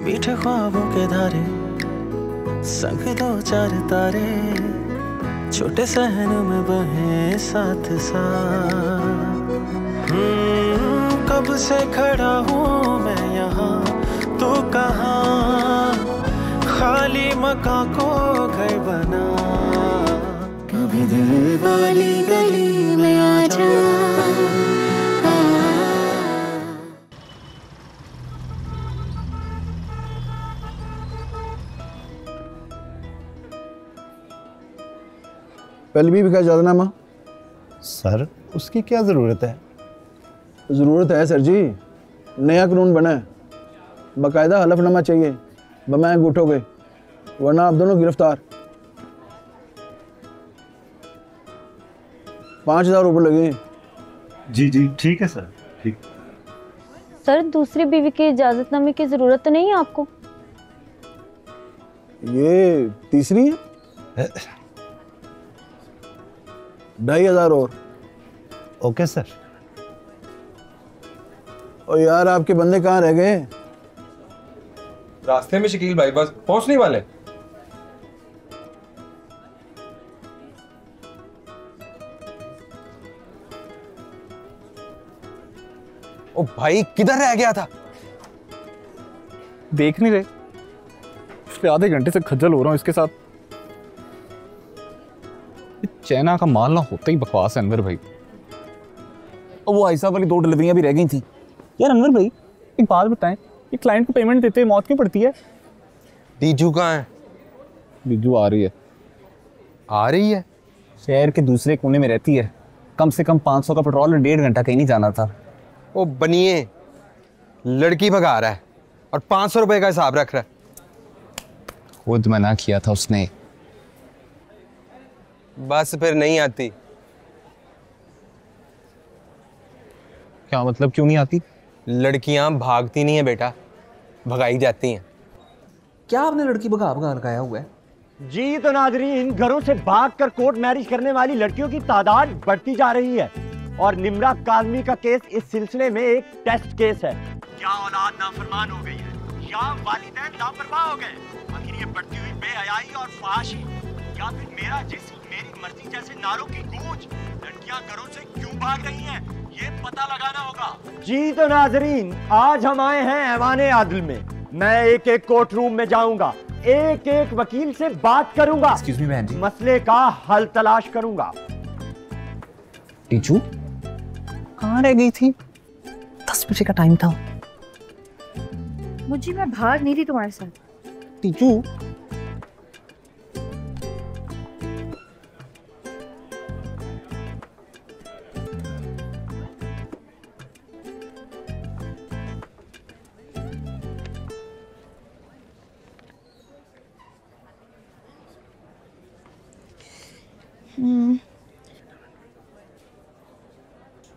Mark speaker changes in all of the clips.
Speaker 1: मीठे ख्वाबों के धारे संग दो चार तारे छोटे सहन में बहे साथ साथ। कब से खड़ा हूँ मैं यहाँ तू कहाँ, खाली मकां को घर बना। कभी दिल वाली गली में आ जा।
Speaker 2: पहले भी का जादनामा
Speaker 3: सर, उसकी क्या ज़रूरत है?
Speaker 2: ज़रूरत है सर जी, नया कानून बना है, बाकायदा हलफनामा चाहिए बमै अंगूठों के, वरना आप दोनों गिरफ्तार। 5,000 रुपये लगे।
Speaker 3: जी जी ठीक है सर, ठीक।
Speaker 4: सर, दूसरी बीवी की इजाजतनामे की जरूरत तो नहीं है आपको?
Speaker 2: ये तीसरी है। 2,500 और।
Speaker 3: Okay sir.
Speaker 2: और यार आपके बंदे कहाँ रह गए?
Speaker 5: रास्ते में शकील भाई, बस पहुंचने वाले।
Speaker 6: ओ भाई, किधर रह गया था?
Speaker 7: देख नहीं रहे? पिछले आधे घंटे से खज्जल हो रहा हूँ इसके साथ। चाइना का माल ना होता ही बकवास है अनवर भाई। और वो आयशा वाली 2 डिलीवरियां भी रह गई थी। यार अनवर भाई, एक बात बताएं, ये क्लाइंट को पेमेंट देते मौत क्यों पड़ती है?
Speaker 6: बीजू कहाँ है?
Speaker 7: बीजू आ रही है।
Speaker 6: आ रही है?
Speaker 7: शहर के दूसरे कोने में रहती है। कम से कम 500 का पेट्रोल और 1.5 घंटा कहीं नहीं जाना था।
Speaker 6: ओ बनिए, लड़की भगा रहा है और 500 रुपए का हिसाब रख रहा है।
Speaker 7: खुद मना किया था उसने।
Speaker 6: बस फिर नहीं आती।
Speaker 7: क्या मतलब, क्यों नहीं आती?
Speaker 6: लड़कियां भागती नहीं है बेटा, भगाई जाती हैं।
Speaker 8: क्या आपने लड़की भगा भगा लगाया हुआ है?
Speaker 9: जी तो नाज़रीन, घरों से भागकर कोर्ट मैरिज करने वाली लड़कियों की तादाद बढ़ती जा रही है और निम्रा काज़मी का केस इस सिलसिले में एक टेस्ट केस है। क्या औलाद नाफरमान हो गई है या वालिदैन लापरवाह हो गए? आखिर ये बढ़ती हुई बेहयाई और फहाशी या फिर मेरा जिस्म मेरी मर्जी जैसे नारों की गूंज लड़कियां घरों से क्यों भाग रही हैं, ये पता लगाना होगा। जी तो नाज़रीन, आज हम आए हैं ऐवाने आदिल में। मैं एक एक कोर्ट रूम में जाऊंगा, एक एक वकील से बात करूंगा,
Speaker 8: एक्सक्यूज मी बहन जी,
Speaker 9: मसले का हल तलाश करूंगा।
Speaker 7: टीचू कहाँ रह गई थी? 10 बजे का टाइम था।
Speaker 4: मुझे, मैं भाग नहीं रही तुम्हारे साथ।
Speaker 7: टीचू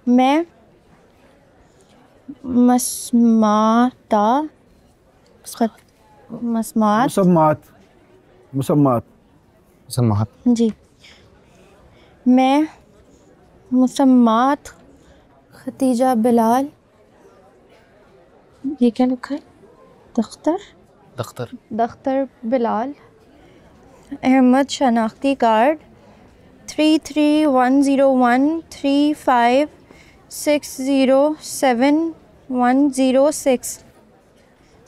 Speaker 4: मैं मसमाता मसमात
Speaker 2: मुसम्मात
Speaker 4: जी, मैं मुसम्मात खतीजा बिलाल। ये क्या लिखा है? दख्तर बिलाल अहमद, शनाख्ती कार्ड 33101356071106।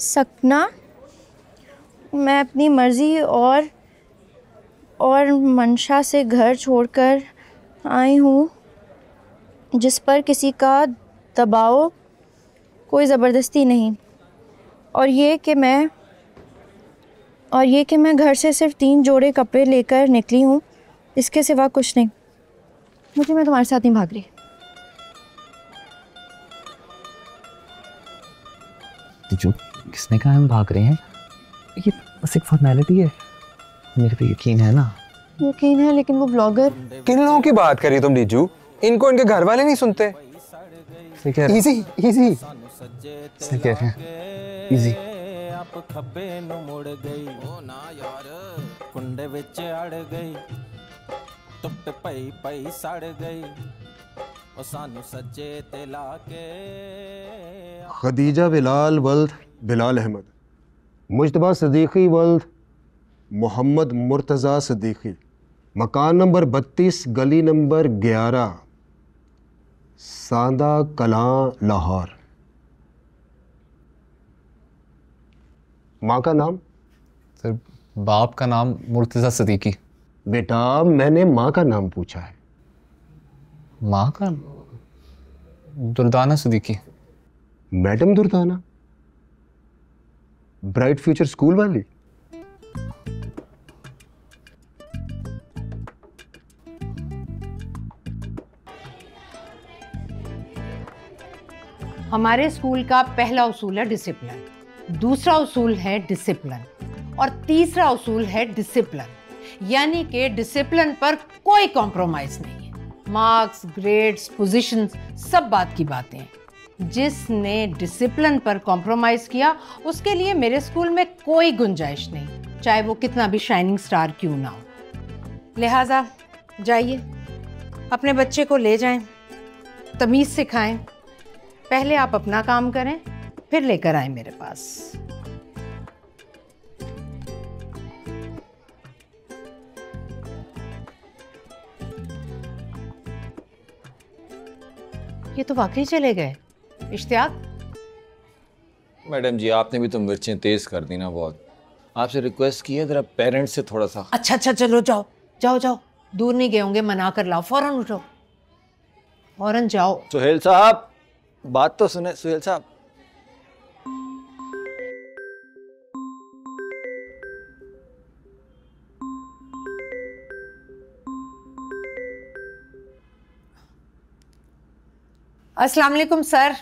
Speaker 4: सकना, मैं अपनी मर्ज़ी और मंशा से घर छोड़कर आई हूँ, जिस पर किसी का दबाव, कोई ज़बरदस्ती नहीं। और ये कि मैं घर से सिर्फ 3 जोड़े कपड़े लेकर निकली हूँ, इसके सिवा कुछ नहीं। मैं तुम्हारे साथ नहीं भाग रही।
Speaker 7: टीचू, किसने कहा हम भाग रहे हैं? ये बस एक फॉर्मेलिटी है। मेरे पे यकीन है ना?
Speaker 4: यकीन है, लेकिन वो ब्लॉगर।
Speaker 6: किन लोगों की बात करी तुम रीजू? इनको इनके घर वाले नहीं सुनते।
Speaker 7: इजी इजी सही कह रहे हैं, इजी।
Speaker 1: खब्बे नु मुड़ गई ओ ना यार, कुंडे विच अड़ गई, टुट पई पई सड़ गई, ओ सानू सज्जे ते लाके।
Speaker 10: खदीजा बिलाल वल्द बिलाल अहमद मुज्तबा सदीकी वल्द मोहम्मद मुर्तज़ा सदीकी, मकान नंबर 32, गली नंबर 11, सांदा कलां, लाहौर। माँ का नाम?
Speaker 7: सर बाप का नाम मुर्तज़ा सदीकी।
Speaker 10: बेटा मैंने माँ का नाम पूछा है।
Speaker 7: माँ का? Durdana Siddiqui.
Speaker 10: Madam Durdana? Bright future school वाली?
Speaker 11: हमारे स्कूल का पहला उसूल है डिसिप्लिन, दूसरा उसूल है डिसिप्लिन और तीसरा उसूल है डिसिप्लिन, यानी कि डिसिप्लिन पर कोई कॉम्प्रोमाइज नहीं है। मार्क्स, ग्रेड्स, पोजीशंस सब बात की बातें हैं। जिसने डिसिप्लिन पर कॉम्प्रोमाइज किया उसके लिए मेरे स्कूल में कोई गुंजाइश नहीं, चाहे वो कितना भी शाइनिंग स्टार क्यों ना हो। लिहाजा जाइए अपने बच्चे को ले जाएं, तमीज सिखाएं। पहले आप अपना काम करें, फिर लेकर आए मेरे पास। ये तो वाकई चले गए। इश्तियाक।
Speaker 12: मैडम जी आपने भी तो मिर्चें तेज कर दी ना बहुत। आपसे रिक्वेस्ट की है जरा पेरेंट्स से थोड़ा सा।
Speaker 11: अच्छा चलो जाओ जाओ जाओ, दूर नहीं गए होंगे, मना कर लाओ, फौरन उठो, फौरन जाओ।
Speaker 12: सुहेल साहब बात तो सुने। सुहेल साहब
Speaker 11: अस्सलाम वालेकुम सर।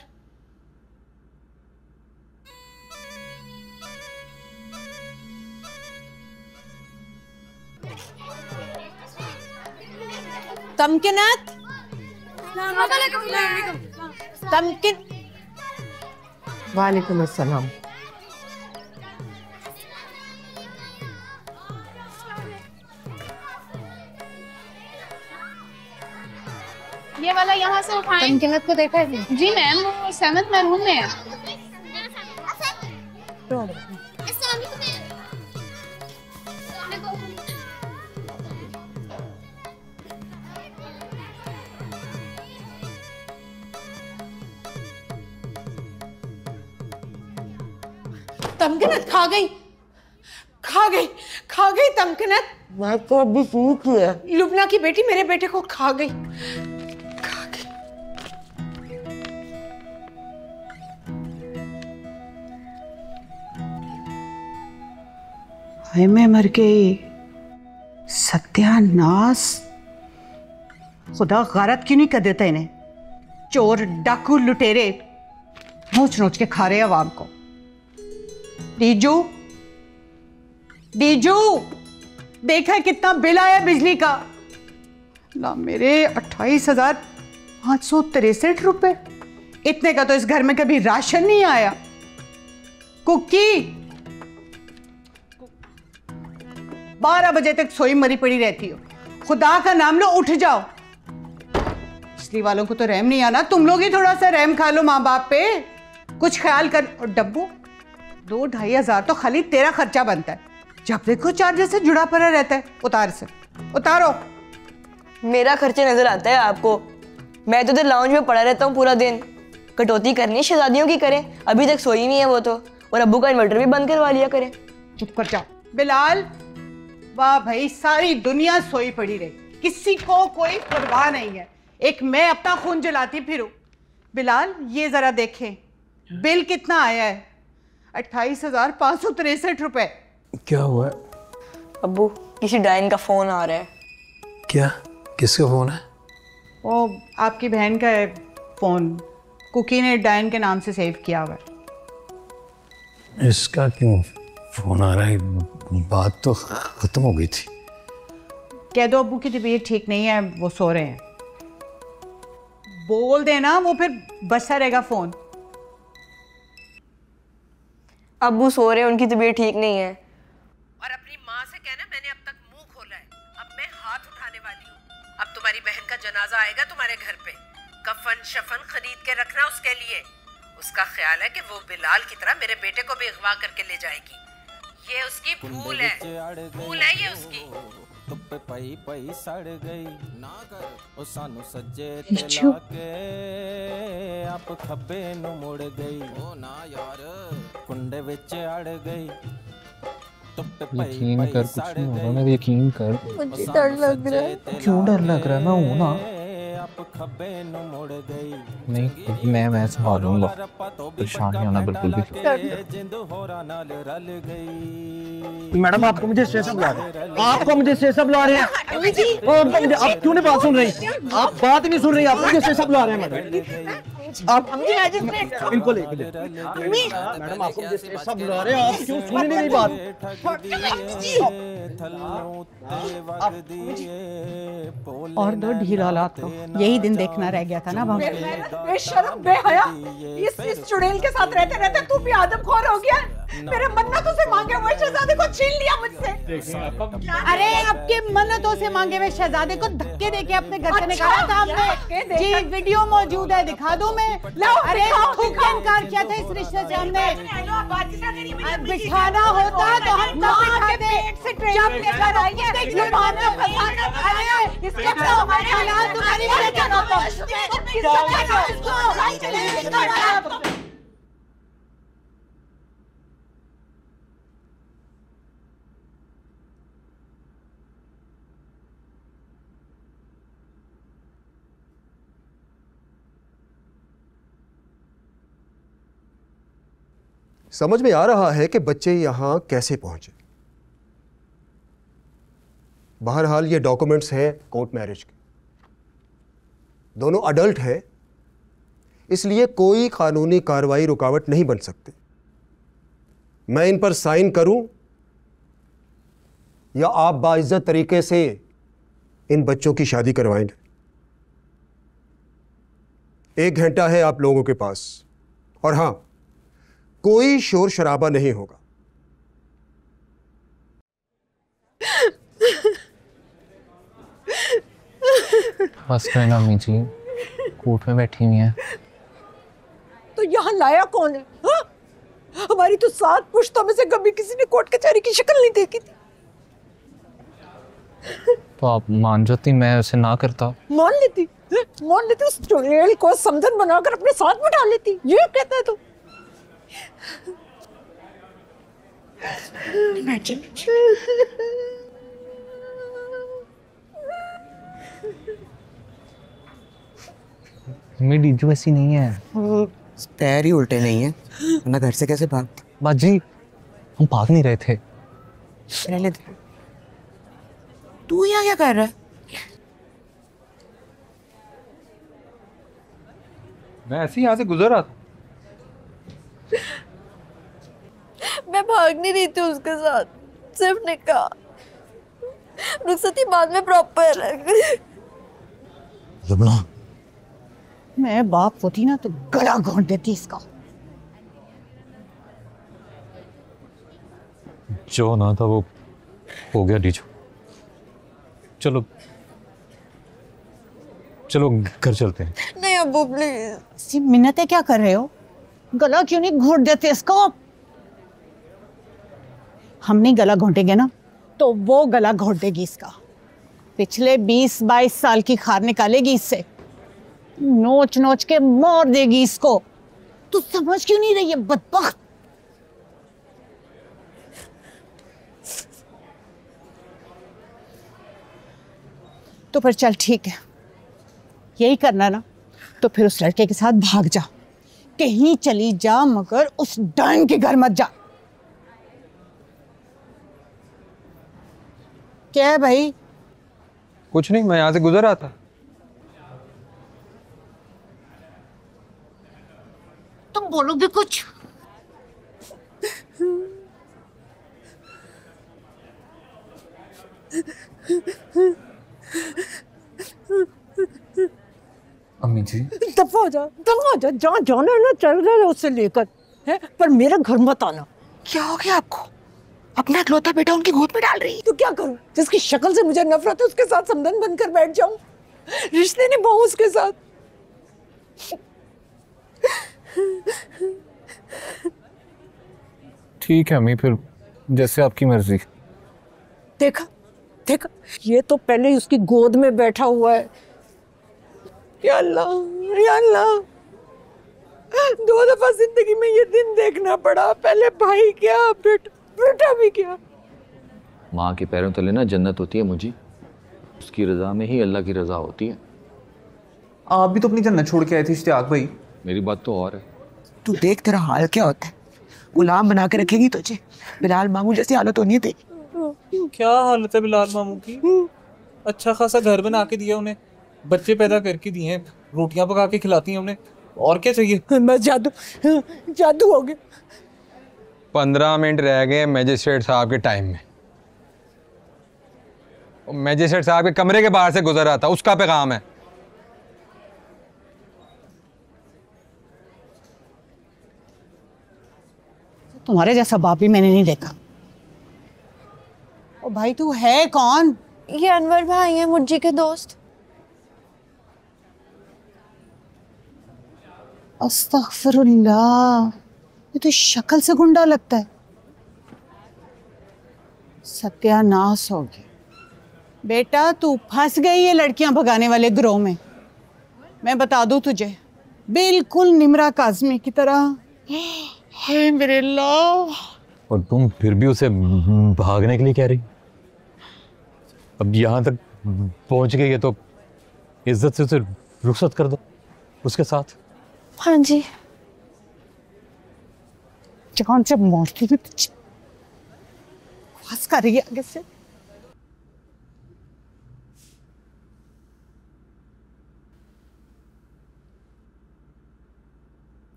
Speaker 11: तमकिनत, तमकिन। वालेकुम अस्सलाम।
Speaker 13: ये वाला यहाँ से उठाएं।
Speaker 11: तमकिनत को देखा है?
Speaker 13: जी मैम, वो 7th में रूम में है।
Speaker 11: तमकिनत खा गई, खा गई, खा गई तमकिनत।
Speaker 14: मैं तो अभी शुरू किया।
Speaker 11: लुबना की बेटी मेरे बेटे को खा गई।
Speaker 14: हाय मैं मर गई। सत्यानाश। खुदा गलत क्यों नहीं कर देता इन्हें। चोर, डाकू, लुटेरे नोच नोच के खा रहे अवाम को। डीजू, डीजू देखा कितना बिल आया बिजली का। ला मेरे 28,563 रुपए। इतने का तो इस घर में कभी राशन नहीं आया। कुकी 12 बजे तक सोई मरी पड़ी रहती हो। खुदा का नाम लो, उठ जाओ। बिजली वालों को तो रहम नहीं आना। तुम लोग ही थोड़ा सा रहम खा लो माँ बाप पे, कुछ ख्याल कर। और डब्बू 2-2.5 हज़ार तो खाली तेरा खर्चा बनता है। जब देखो चार्जर से जुड़ा पड़ा रहता है। उतार से उतारो।
Speaker 15: मेरा खर्चा नजर आता है आपको? मैं तो इधर लाउंज में पड़ा रहता हूँ पूरा दिन। कटौती करनी है शहजादियों की करें। अभी तक सोई नहीं है वो तो। और अब्बू का इन्वर्टर भी बंद करवा लिया करें।
Speaker 14: चुप कर जाओ। बिलाल, वाह भाई, सारी दुनिया सोई पड़ी रही, किसी को कोई परवाह नहीं है। एक मैं अपना खून जलाती फिरूं। बिलाल ये जरा देखें बिल कितना आया है। 28,563 रुपए।
Speaker 16: क्या हुआ?
Speaker 15: अब्बू किसी डायन का फोन आ रहा है।
Speaker 16: क्या? किसका फोन है?
Speaker 14: वो आपकी बहन का है फोन। कुकी ने डायन के नाम से सेव किया हुआ है।
Speaker 16: इसका क्यों फोन आ रहा है? बात तो खत्म हो गई थी।
Speaker 14: कह दो अब्बू की तबीयत ठीक नहीं है, वो सो रहे हैं। बोल देना, वो फिर बजता रहेगा फोन।
Speaker 15: अब्बू सो रहे हैं, उनकी तबीयत ठीक नहीं है।
Speaker 11: और अपनी माँ से कहना मैंने अब तक मुंह खोला है, अब मैं हाथ उठाने वाली हूँ। अब तुम्हारी बहन का जनाजा आएगा तुम्हारे घर पे। कफन शफन खरीद के रखना उसके लिए। उसका ख्याल है कि वो बिलाल की तरह मेरे बेटे को भी अगवा करके ले जाएगी। ये उसकी फूल है, फूल है ये उसकी।
Speaker 1: ਧੁੱਪ ਪਈ ਪਈ ਸੜ ਗਈ ਨਾ ਕਰ ਉਹ ਸਾਨੂੰ ਸੱਜੇ ਤੇ
Speaker 11: ਨਿੱਛੂ।
Speaker 1: ਲਾ ਕੇ ਆਪ ਖੱਬੇ ਨੂੰ ਮੁੜ ਗਈ ਉਹ ਨਾ ਯਾਰ ਕੁੰਡੇ ਵਿੱਚ ਅੜ ਗਈ ਧੁੱਪ ਪਈ
Speaker 7: यकीन
Speaker 1: ਪਈ
Speaker 7: कर, कुछ
Speaker 1: ਸੜ
Speaker 7: नहीं होगा।
Speaker 1: गई
Speaker 7: मैं यकीन कर।
Speaker 4: मुझे डर लग रहा है।
Speaker 7: क्यों डर लग रहा है? मैं हूं ना।
Speaker 1: ਆਪ ਖੱਬੇ ਨੂੰ ਮੁੜ ਗਈ
Speaker 7: नहीं, मैं संभालूंगा। परेशान नहीं होना बिल्कुल भी।
Speaker 1: जिंद होरा नाल रल गई।
Speaker 9: मैडम आपको मुझे स्टेशन बुला रहे हैं, आपको मुझे स्टेशन बुला रहे हैं। आप क्यों नहीं बात सुन रही? आप बात नहीं सुन रही, आप मुझे स्टेशन बुला रहे हैं मैडम। आप इनको ले मैडम, आपको मुझे स्टेशन बुला रहे हैं, आप क्यों सुन नहीं रही बात?
Speaker 14: और दो ढीला लात तो यही दिन देखना रह गया था ना वहाँ।
Speaker 17: बेशर्म बेहया, इस चुड़ैल के साथ रहते रहते तू भी आदमखोर हो गया। मेरे मन्नतों से मांगे हुए शहजादे को छीन लिया मुझसे।
Speaker 14: अरे आपके मन्नतों से मांगे हुए शहजादे को धक्के देके अपने घर से निकाला था हमने। जी वीडियो मौजूद है, दिखा दूं मैं? अरे खूब इनकार किया था इस रिश्ते से हमने। बिठाना होता तो हम कब बिठाते? जब लेकर आएंगे जुबान में फंसाना। अरे इसके तो हमारे हालात तुम्हारी वजह से होता है।
Speaker 10: समझ में आ रहा है कि बच्चे यहां कैसे पहुंचे। बहरहाल ये डॉक्यूमेंट्स हैं कोर्ट मैरिज के, दोनों अडल्ट हैं, इसलिए कोई कानूनी कार्रवाई रुकावट नहीं बन सकती। मैं इन पर साइन करूं या आप बाइज्जत तरीके से इन बच्चों की शादी करवाएंगे? 1 घंटा है आप लोगों के पास, और हां, कोई शोर शराबा नहीं होगा।
Speaker 7: बस करना अम्मी जी, कोर्ट में बैठी हुई हैं।
Speaker 17: तो यहाँ लाया कौन है? हाँ? हमारी तो 7 पुश्तों में से कभी किसी ने कोर्ट कचहरी की शक्ल नहीं देखी थी।
Speaker 7: तो आप मान जाती, मैं उसे ना करता।
Speaker 17: मान लेती उस चुड़ैल को समझन बनाकर अपने साथ बिठा लेती। ये कहता है तो
Speaker 7: मेरी डीजू ऐसी नहीं है।
Speaker 18: पैर ही उल्टे नहीं है, वरना घर से कैसे भाग?
Speaker 7: बाजी, हम भाग नहीं रहे थे।
Speaker 18: रहने दे। तू यहाँ क्या कर रहा है?
Speaker 5: मैं ऐसे ही यहाँ से गुजर रहा था।
Speaker 4: मैं भाग नहीं रही थी उसके साथ, सिर्फ निकाह रुखसती बाद में प्रॉपर।
Speaker 14: जबना मैं बाप होती ना तो गला घोंट देती इसका।
Speaker 16: जो ना था वो हो गया डीजू। चलो चलो घर चलते हैं।
Speaker 4: नहीं अब्बू प्लीज।
Speaker 14: मिन्नतें क्या कर रहे हो? गला क्यों नहीं घोंट देते इसको? हम नहीं गला घोंटेंगे ना तो वो गला घोंट देगी इसका। पिछले 20-22 साल की खार निकालेगी इससे, नोच नोच के मार देगी इसको। तू समझ क्यों नहीं रही है बदबख्त? तो फिर चल ठीक है, यही करना ना तो फिर उस लड़के के साथ भाग जा, कहीं चली जा, मगर उस डाइन के घर मत जा। क्या है भाई?
Speaker 5: कुछ नहीं, मैं यहाँ से गुजर रहा था।
Speaker 14: तुम बोलो भी कुछ।
Speaker 7: अम्मी जी
Speaker 17: दफा हो जा, जहाँ जाना है ना चल रहा उससे लेकर है, पर मेरा घर मत आना।
Speaker 18: क्या हो गया आपको? अपना इकलौता बेटा उनकी गोद में डाल रही।
Speaker 17: तो क्या करूं? जिसकी शक्ल से मुझे नफरत है उसके साथ समधन बनकर बैठ जाऊं, रिश्ते निभाऊं उसके साथ।
Speaker 7: ठीक है अम्मी, फिर जैसे आपकी मर्जी।
Speaker 17: देखा देखा, ये तो पहले ही उसकी गोद में बैठा हुआ है। या अल्लाह, या अल्लाह, 2 दफा जिंदगी में ये दिन देखना पड़ा। पहले भाई क्या, बेटा भी क्या।
Speaker 12: माँ के पैरों तले ना जन्नत होती है मुझे, उसकी रजा में ही अल्लाह की रजा होती है।
Speaker 5: आप भी तो अपनी जन्नत छोड़ के आए थे इश्तियाक भाई।
Speaker 12: मेरी बात तो और है।
Speaker 18: तू देख तेरा हाल क्या होता है, गुलाम बना के रखेगी तुझे। बिलाल मामू जैसी हालत होनी है तेरी।
Speaker 5: क्या हालत है बिलाल मामू की? अच्छा खासा घर बना के दिया उन्हें, बच्चे पैदा करके दिए हैं, रोटियां पका के खिलाती हैं उन्हें, और क्या चाहिए?
Speaker 17: बस जादू हो गया।
Speaker 6: 15 मिनट रह गए मैजिस्ट्रेट साहब के टाइम में। मैजिस्ट्रेट साहब के कमरे के बाहर से गुजर रहा था, उसका पैगाम है।
Speaker 14: तुम्हारे जैसा बाप भी मैंने नहीं देखा। ओ भाई तू है कौन?
Speaker 4: ये अनवर भाई हैं, मुझी के दोस्त।
Speaker 14: अस्तगफिरुल्लाह, ये तो शक्ल से गुंडा लगता है। सत्यानाश हो गया बेटा, तू फंस गई है लड़कियां भगाने वाले गिरोह में। मैं बता दूं तुझे, बिल्कुल निम्रा काज़मी की तरह। हाय मेरे अल्लाह।
Speaker 16: और तुम फिर भी उसे भागने के लिए कह रही? अब यहाँ तक पहुँच गई है तो इज्जत से उसे रुखसत कर दो उसके साथ।
Speaker 4: हाँ जी।
Speaker 14: जान से मारती थी, फंस कर रही है आगे से।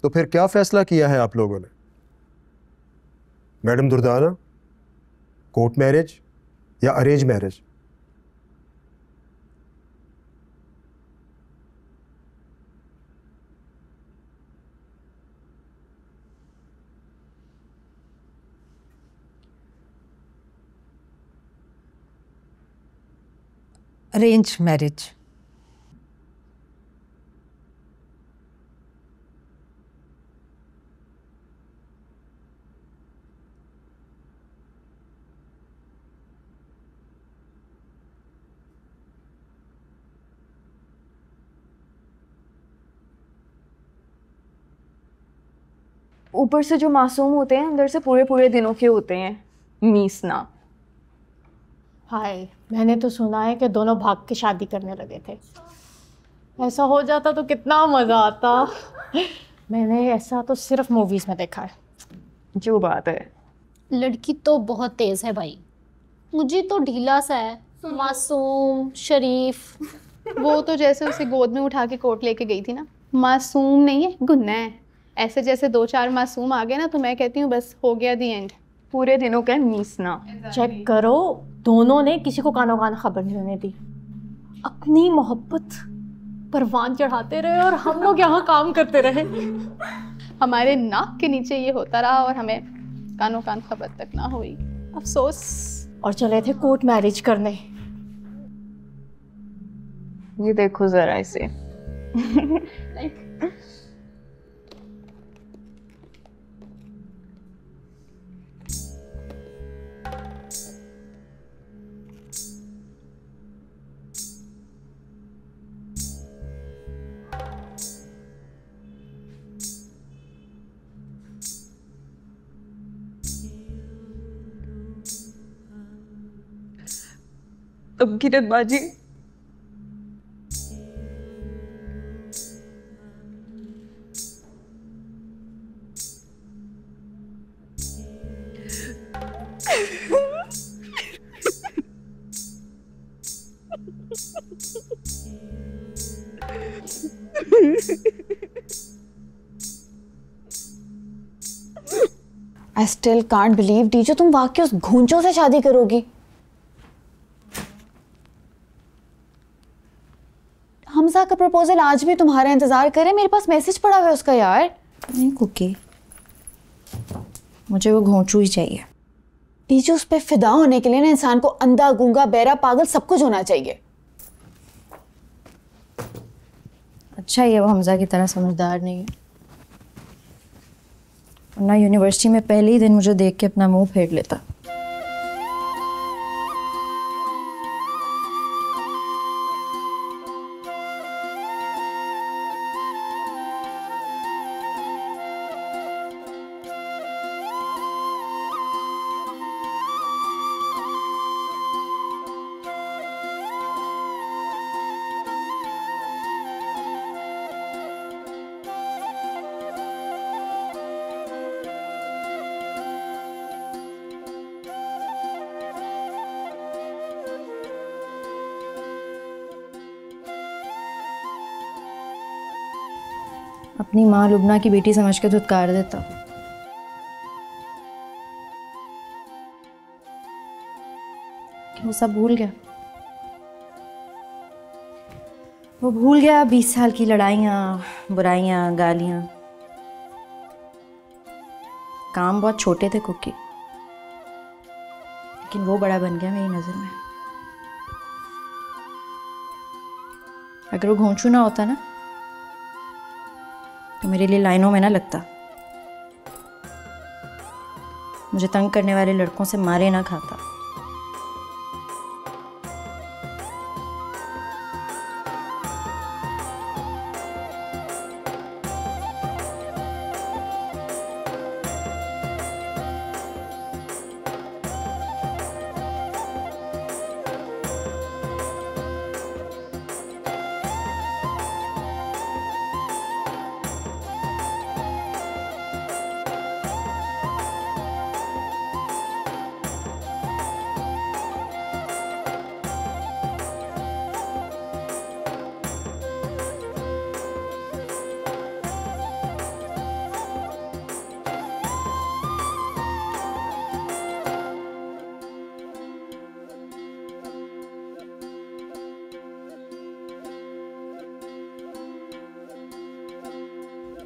Speaker 10: तो फिर क्या फैसला किया है आप लोगों ने? मैडम दुर्दाना, कोर्ट मैरिज या अरेंज मैरिज?
Speaker 11: Arrange marriage.
Speaker 4: ऊपर से जो मासूम होते हैं, अंदर से पूरे पूरे दिनों के होते हैं। मीसना।
Speaker 19: हाय, मैंने तो सुना है कि दोनों भाग के शादी करने लगे थे। ऐसा हो जाता तो कितना मज़ा आता। मैंने ऐसा तो सिर्फ मूवीज़ में देखा है।
Speaker 4: जो बात है,
Speaker 19: लड़की तो बहुत तेज़ है भाई। मुझे तो ढीला सा है, मासूम शरीफ।
Speaker 13: वो तो जैसे उसे गोद में उठा के कोर्ट लेके गई थी ना, मासूम नहीं है, गुन्ना है। ऐसे जैसे 2-4 मासूम आ गए ना, तो मैं कहती हूँ बस हो गया दी एंड।
Speaker 4: पूरे दिनों का मीसना।
Speaker 19: चेक करो, दोनों ने किसी को कानो कान खबर नहीं होने दी। अपनी मोहब्बत परवान चढ़ाते रहे और हम लोग यहाँ काम करते रहे।
Speaker 13: हमारे नाक के नीचे ये होता रहा और हमें कानो कान खबर तक ना हुई। अफसोस।
Speaker 19: और चले थे कोर्ट मैरिज करने।
Speaker 4: ये देखो जरा इसे।
Speaker 15: अब किरत बाजी,
Speaker 4: I still can't believe डीजो, तुम वाकई उस घूंचों से शादी करोगी? हमजा का प्रपोजल आज भी तुम्हारा इंतजार करे। मेरे पास मैसेज पड़ा हुआ है उसका यार। नहीं कुकी, मुझे वो घोंचू ही चाहिए। डीजो, उस पे फिदा होने के लिए ना इंसान को अंधा, गूंगा, बहरा, पागल सब कुछ होना चाहिए। अच्छा, ये वो हमजा की तरह समझदार नहीं है, वरना यूनिवर्सिटी में पहले ही दिन मुझे देख के अपना मुंह फेर लेता। अपनी माँ लुबना की बेटी समझ के धुतकार देता। कि वो सब भूल गया। वो भूल गया 20 साल की लड़ाइयाँ, बुराइयाँ, गालियाँ। काम बहुत छोटे थे कुकी, लेकिन वो बड़ा बन गया मेरी नज़र में। अगर वो घोंचू ना होता ना तो मेरे लिए लाइनों में ना लगता, मुझे तंग करने वाले लड़कों से मारे ना खाता।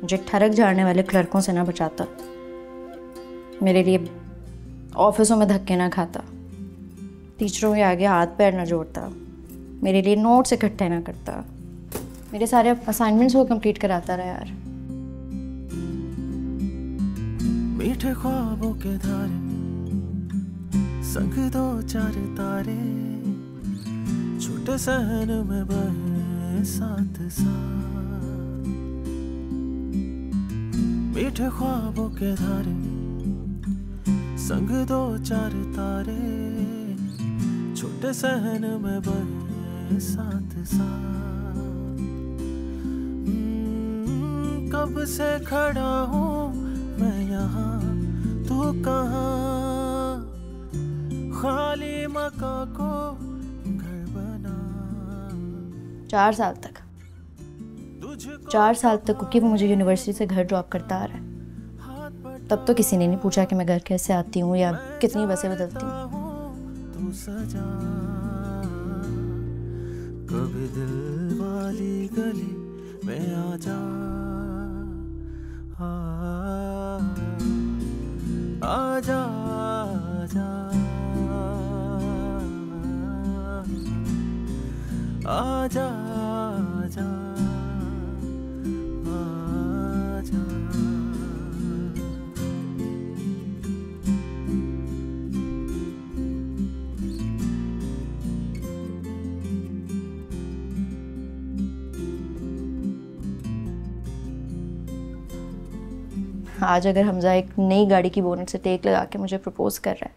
Speaker 4: मुझे ठरक झाड़ने वाले क्लर्कों से ना बचाता, मेरे लिए ऑफिसों में धक्के ना खाता, टीचरों के आगे हाथ पैर ना जोड़ता, मेरे लिए नोट्स इकट्ठे ना करता, मेरे सारे असाइनमेंट्स वो कंप्लीट कराता रहा यार।
Speaker 1: मीठे ख्वाबों के धारे संग 2-4 तारे, छोटे सहन में बहे साथ साथ। मीठे ख्वाबों के धारे संग 2-4 तारे, छोटे सहन में बहे साथ साथ। कब से खड़ा हूँ मैं यहाँ, तू कहाँ, खाली मका को घर बना।
Speaker 4: 4 साल तक 4 साल तक क्योंकि वो मुझे यूनिवर्सिटी से घर ड्रॉप करता आ रहा है। तब तो किसी ने नहीं पूछा कि मैं घर कैसे आती हूँ या कितनी बसें बदलती हूँ।
Speaker 1: तू सजा कभी दिल वाली गली में आजा, आजा आजा आजा आजा।
Speaker 4: आज अगर हमजा एक नई गाड़ी की बोनट से टेक लगा के मुझे प्रपोज कर रहा है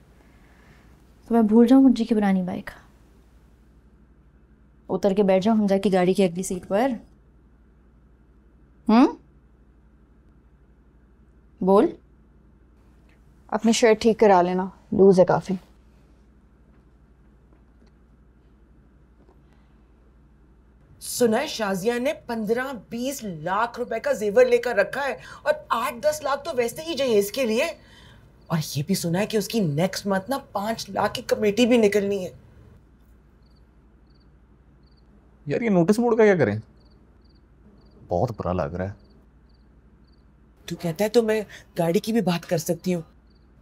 Speaker 4: तो मैं भूल जाऊं मुझे की पुरानी बाइक, उतर के बैठ जाऊं हमजा की गाड़ी की अगली सीट पर। बोल।
Speaker 20: अपनी शर्ट ठीक करा लेना, लूज है काफी।
Speaker 18: सुना है शाजिया ने 15-20 लाख रुपए का जेवर लेकर रखा है और 8-10 लाख तो वैसे ही जहेज के लिए। और ये भी सुना है कि उसकी नेक्स्ट मंथ ना 5 लाख की कमेटी भी निकलनी है।
Speaker 7: यार ये नोटिस बोर्ड का क्या करें, बहुत बुरा लग रहा है।
Speaker 18: तू कहता है तो मैं गाड़ी की भी बात कर सकती हूँ।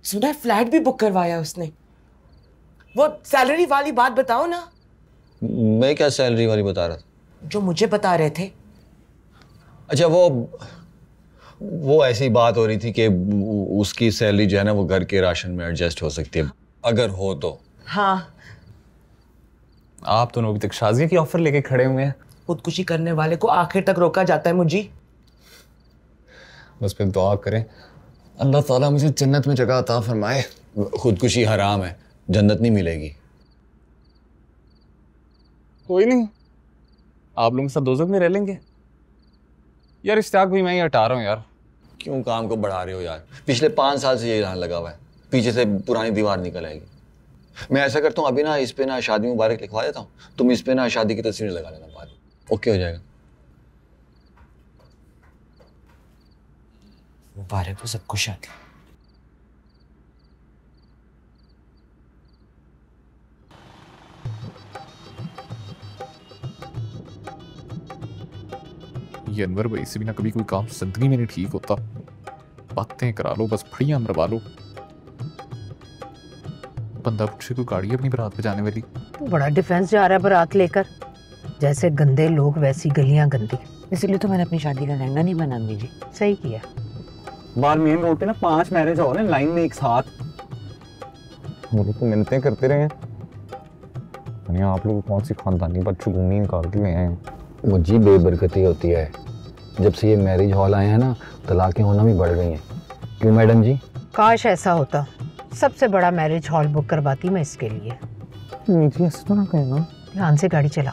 Speaker 18: सुना है फ्लैट भी बुक करवाया उसने। वो सैलरी वाली बात बताओ ना।
Speaker 12: मैं क्या सैलरी वाली बता रहा था?
Speaker 18: जो मुझे बता रहे थे।
Speaker 12: अच्छा वो ऐसी बात हो रही थी कि उसकी सैलरी जो है ना वो घर के राशन में एडजस्ट हो सकती है अगर हो तो।
Speaker 18: हाँ।
Speaker 7: आप दोनों अभी तक शाजिया की ऑफर लेके खड़े हुए हैं।
Speaker 18: खुदकुशी करने वाले को आखिर तक रोका जाता है मुझे।
Speaker 12: बस फिर दुआ करें अल्लाह ताला मुझे जन्नत में जगह अता फरमाए। खुदकुशी हराम है, जन्नत नहीं मिलेगी।
Speaker 7: कोई नहीं, आप लोगों के साथ दोज़ख में रह लेंगे। यार इश्तियाक भी मैं ही हटा रहा हूँ यार।
Speaker 12: क्यों काम को बढ़ा रहे हो यार? पिछले 5 साल से यही लगा हुआ है, पीछे से पुरानी दीवार निकल आएगी। मैं ऐसा करता हूँ अभी ना इस पे ना शादी मुबारक लिखवा देता हूँ, तुम इस पे ना शादी की तस्वीर लगा लेना, बाद ओके हो जाएगा।
Speaker 18: मुबारक हो सबको शादी।
Speaker 7: ये अनवर भाई से भी ना कभी कोई काम जिंदगी में नहीं ठीक होता। बातें करा लो बस, बढ़िया मरवा लो। बंदा पूछे कोई गाड़ी अपनी बारात पे जाने वाली।
Speaker 11: बड़ा डिफेंस जा रहा है बारात लेकर, जैसे गंदे लोग वैसी गलियां गंदी।
Speaker 18: इसलिए तो मैंने अपनी शादी का लहंगा नहीं बना दीजिए।
Speaker 11: सही किया।
Speaker 7: बाहर मेन रोड पे ना 5 मैरिज हो रहे हैं लाइन में एक साथ। वो लोग तो मिलते करते रहे हैं। आप लोग कौन सी खानदानी बदशगुनी निकाल के ले आए हैं।
Speaker 12: वो जी बेबरकती होती है। जब से ये मैरिज हॉल आए हैं ना, तलाकें होना भी बढ़ गई हैं। क्यों मैडम जी?
Speaker 11: काश ऐसा होता, सबसे बड़ा मैरिज हॉल बुक करवाती मैं इसके लिए।
Speaker 7: मुझे ऐसा तो ना कहना।
Speaker 11: ध्यान से गाड़ी चला।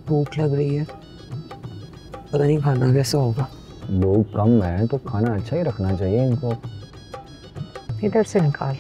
Speaker 18: भूख लग रही है, पता नहीं खाना कैसा होगा।
Speaker 12: लोग कम हैं तो खाना अच्छा ही रखना चाहिए इनको।
Speaker 11: इधर से निकाल।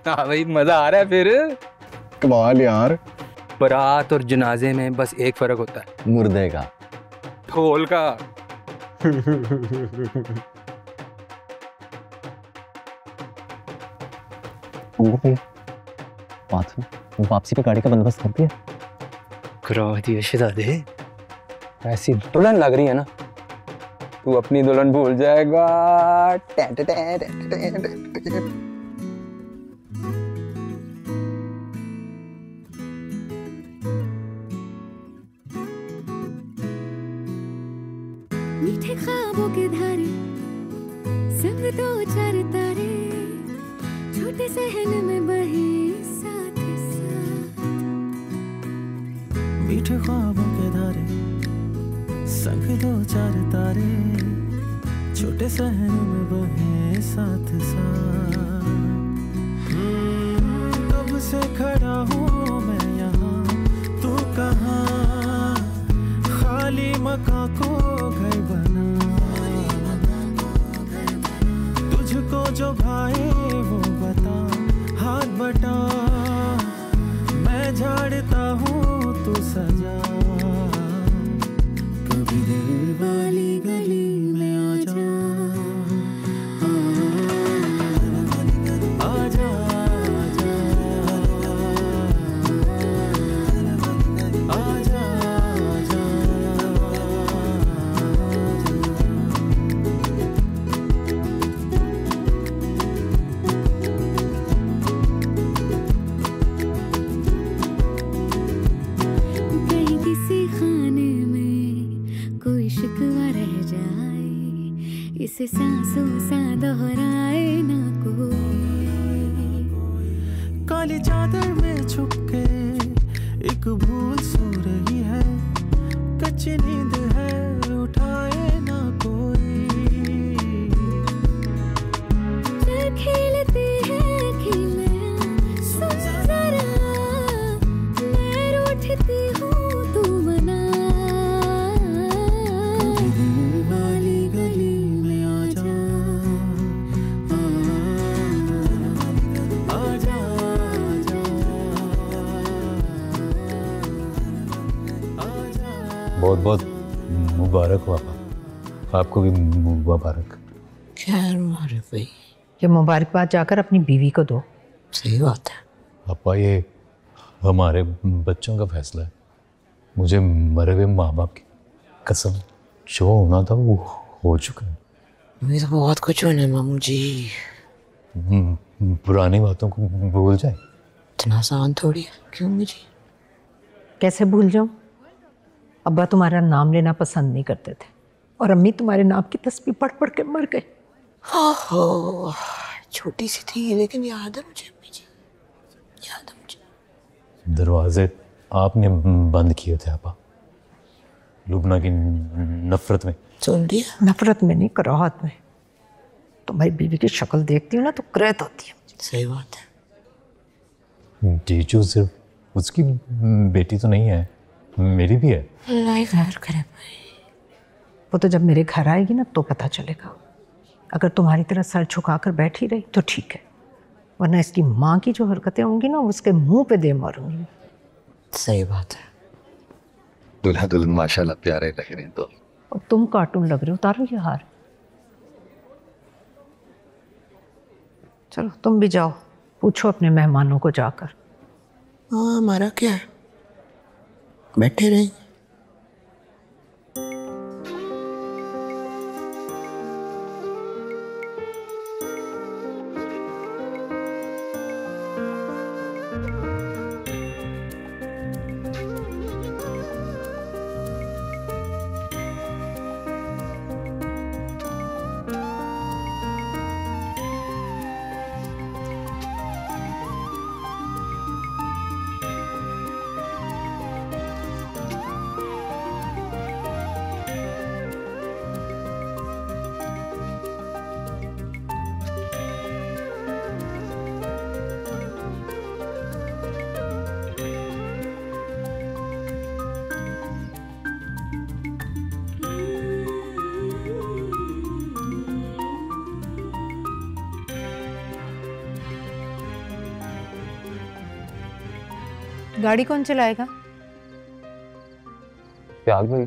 Speaker 21: हाँ भाई, मजा आ रहा है फिर।
Speaker 12: कमाल यार।
Speaker 21: बारात और जनाजे में बस एक फर्क होता है,
Speaker 12: मुर्दे का,
Speaker 21: ढोल का।
Speaker 3: वापसी पे गाड़ी का बंदोबस्त कर दिया?
Speaker 21: करा दिया शहजादे। ऐसी दुल्हन लग रही है ना, तू अपनी दुल्हन भूल जाएगा।
Speaker 22: मीठे ख्वाबों के धारे संग दो चार तारे, छोटे सहन में बहे साथ साथ।
Speaker 1: मीठे ख्वाबों के धारे संग दो चार तारे, छोटे सहन में बहे साथ साथ। कब से खड़ा हूँ मैं यहाँ, तू कहाँ? खाली मकां को घर बना, तुझको जो भाए वो बता, हाथ बटा। मैं झाड़ता हूँ तू सजा, कभी दिल वाली गली में आजा, आजा, आजा, आजा।
Speaker 22: इसे सांसों सा दोहराए ना कोई।
Speaker 1: काली चादर में छुप के एक भूल सो रही है, कच्ची नींद है उठाए ना कोई।
Speaker 22: चल खेलते हैं खेल, सुन जरा मैं रूठती हूँ तू मना।
Speaker 1: दिल वाली गली में
Speaker 16: बहुत बहुत मुबारक हो पापा, आपको भी मुबारक।
Speaker 11: खैर मारे भाई, ये मुबारकबाद जाकर अपनी बीवी को दो। सही बात है
Speaker 16: पापा, ये हमारे बच्चों का फैसला है। मुझे मरे हुए माँ बाप की कसम, जो होना था वो हो चुका है।
Speaker 11: मुझे तो बहुत कुछ होना है मामू जी।
Speaker 16: पुरानी बातों को भूल जाए,
Speaker 11: इतना आसान थोड़ी है। क्यों मुझे कैसे भूल जाऊं? अब्बा तुम्हारा नाम लेना पसंद नहीं करते थे और अम्मी तुम्हारे नाम की तस्बीह पढ़ पढ़ के मर गए। हो छोटी सी थी लेकिन याद है मुझे अम्मी जी, याद है मुझे।
Speaker 16: दरवाजे आपने बंद किए थे आपा, लुबना की नफरत में।
Speaker 11: सुन लिया, नफरत में नहीं, कराहत में। तुम्हारी बीवी की शक्ल देखती हूँ ना तो क्रेत होती है। सही बात है।
Speaker 16: जीजू सिर्फ उसकी बेटी तो नहीं है, मेरी भी है।
Speaker 11: अल्लाह खैर करे भाई। वो तो जब मेरे घर आएगी ना तो पता चलेगा। अगर तुम्हारी तरह सर झुकाकर बैठी रही तो ठीक है, वरना इसकी माँ की जो हरकतें होंगी ना उसके मुंह पे दे मारूंगी। सही बात है।
Speaker 12: दुल्हा दुल्हन माशाल्लाह प्यारे लग रहे हैं। तो
Speaker 11: और तुम कार्टून लग रहे हो, उतारो ये हार। चलो तुम भी जाओ, पूछो अपने मेहमानों को जाकर। हाँ हमारा क्या है, बैठे रहे। गाड़ी कौन चलाएगा?
Speaker 12: त्याग भाई।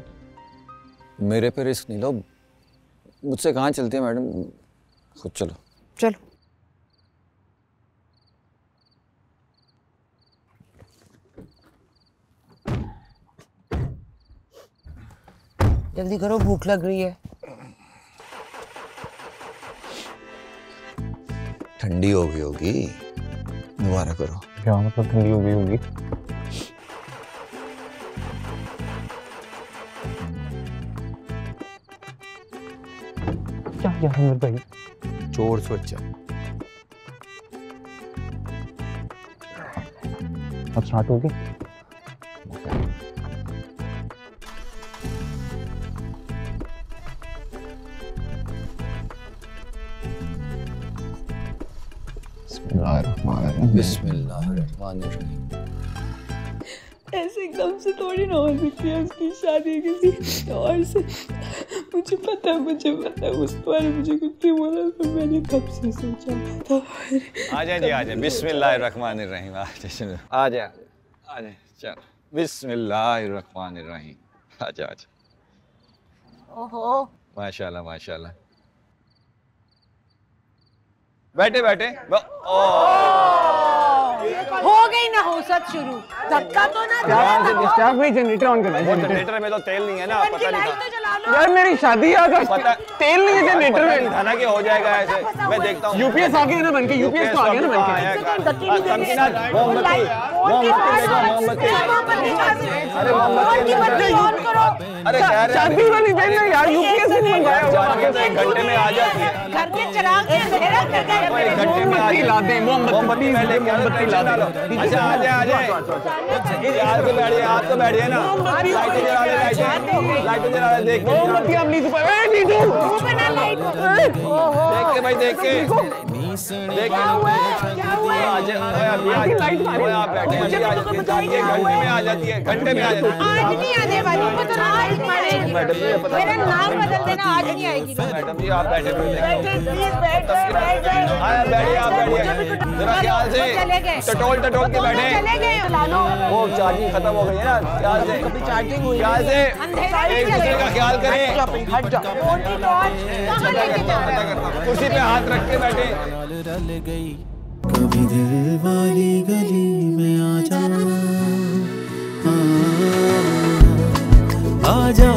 Speaker 12: मेरे पे रिस्क नहीं लो, मुझसे कहाँ चलती है मैडम, खुद चलो।
Speaker 11: चलो।
Speaker 18: जल्दी करो, भूख लग रही है।
Speaker 12: ठंडी हो गई होगी, दोबारा करो।
Speaker 7: क्या मतलब ठंडी हो गई होगी? क्या यार अमर भाई,
Speaker 12: चोर सोचा।
Speaker 7: अब स्टार्ट हो गई।
Speaker 12: बिस्मिल्लाहिर्रहमानिर्रहीम।
Speaker 22: ऐसे एकदम से थोड़ी ना हो सकती है उसकी शादी किसी और से। मुझे पता है उस पर मुझे कुछ नहीं बोला तो मैंने कब से सोचा था।
Speaker 12: आ जाए जी, आ जाए। बिस्मिल्लाहिर्रहमानिर्रहीम। आ जा चल। बिस्मिल्लाहिर्रहमानिर्रहीम। आ जा।
Speaker 22: ओहो
Speaker 12: माशाल्लाह माशाल्लाह। बैठे बैठे।
Speaker 11: हो गई ना होसत शुरू, धक्का तो ना
Speaker 7: डिस्टर्ब नहीं, जनरेटर ऑन करना।
Speaker 12: जनरेटर में तो तेल नहीं है ना, पता नहीं था।
Speaker 7: यार मेरी शादी आ गई,
Speaker 12: पता
Speaker 7: तेल नहीं है जनरेटर में।
Speaker 12: था ना कि हो जाएगा ऐसे, मैं देखता हूँ।
Speaker 7: यूपीएस आ गया ना बनके, यूपीएस तो आ गया ना बनके। शादी वाली बहन ने यार यूपीएस नहीं मंगाया हुआ।
Speaker 12: घंटे में आ जाती है।
Speaker 11: घर के चिराग
Speaker 7: मोमबत्ती ला दे, मोमबत्ती ला दे।
Speaker 12: अच्छा आ जाए यार, तो बैठिए, आप तो बैठिए ना। लाइटें जला ले, लाइटें जला ले। देख
Speaker 7: मोमबत्ती हम नीतू पे, नीतू
Speaker 12: देख के भाई, देख के आप बैठे घंटे में आ जाती है, घंटे में आ जाती है।
Speaker 11: आज नहीं आने वाली, आज मेरा नाम बदल देना, आज नहीं आएगी।
Speaker 12: मैडम जी आप बैठे बैठिए, आप बैठिए जरा ख्याल से।
Speaker 11: चले गए
Speaker 7: टटोल टटोल के बैठे
Speaker 11: चले गए
Speaker 7: वो चार्जिंग खत्म हो गई है ना ख्याल से
Speaker 18: कभी चार्जिंग हुई
Speaker 7: ख्याल से एक दूसरे का ख्याल करें
Speaker 11: कहाँ लेके जा रहा है
Speaker 7: कुर्सी पे हाथ रख के बैठे
Speaker 1: रल गई कभी दिल वाली गली में आ जा